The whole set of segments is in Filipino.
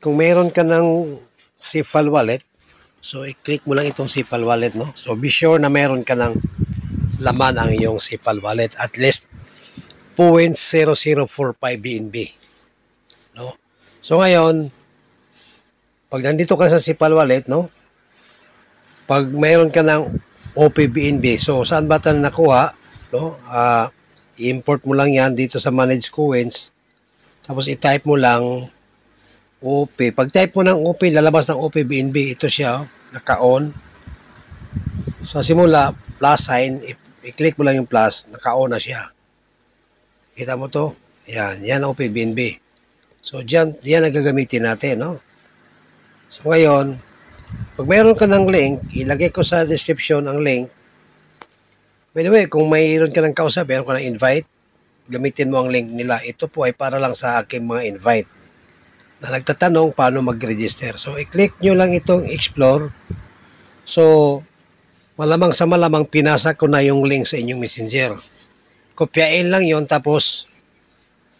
kung meron ka ng SafeFile wallet, so i-click mo lang itong SafeFile wallet, no? So be sure na meron ka ng laman ang iyong SafeFile wallet, at least 0.0045 BNB, no? So ngayon, pag nandito ka sa SafeFile wallet, no? Pag meron ka ng OPBNB, so saan ba tayo nakuha, no? I-import mo lang yan dito sa Manage Coins, tapos i-type mo lang OP. Pag type mo ng OP, lalabas ng OPBNB. Ito siya, naka-on. Sa simula, plus sign, i-click mo lang yung plus, naka-on na siya. Kita mo to? Yan, yan ang OPBNB. So, diyan ang gagamitin natin, no? So, ngayon, pag mayroon ka ng link, ilagay ko sa description ang link. By the way, kung mayroon ka ng kausap, mayroon ka ng invite, gamitin mo ang link nila. Ito po ay para lang sa aking mga invite na nagtatanong paano mag-register. So, i-click nyo lang itong explore. So, malamang sa malamang pinasa ko na yung link sa inyong messenger. Kopyain lang yon, tapos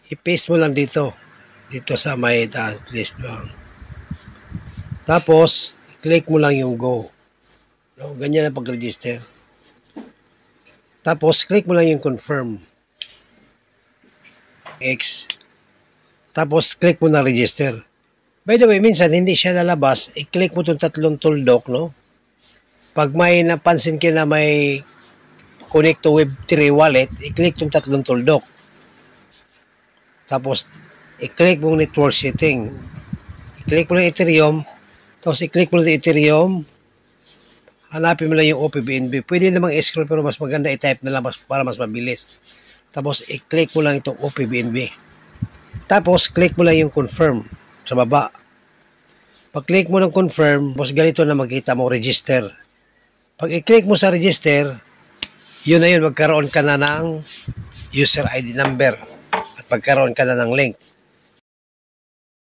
i-paste mo lang dito sa may list mo. Tapos, i-click mo lang yung go. No, ganyan na pag-register. Tapos, click mo lang yung confirm. X. Tapos, click mo na register. By the way, minsan hindi siya lalabas. I-click mo itong tatlong tuldok, no? Pag may napansin ka na may connect to Web3 wallet, i-click itong tatlong tuldok. Tapos, i-click mo network setting. I-click mo na Ethereum. Tapos, i-click mo na Ethereum. Hanapin mo lang yung OPBNB. Pwede namang scroll, pero mas maganda i-type na lang para mas mabilis. Tapos, i-click mo lang itong OPBNB. Tapos, click mo lang yung confirm sa baba. Pag-click mo ng confirm, tapos ganito na makita mo, register. Pag i-click mo sa register, yun na yun, magkaroon ka na ng user ID number at magkaroon ka na ng link.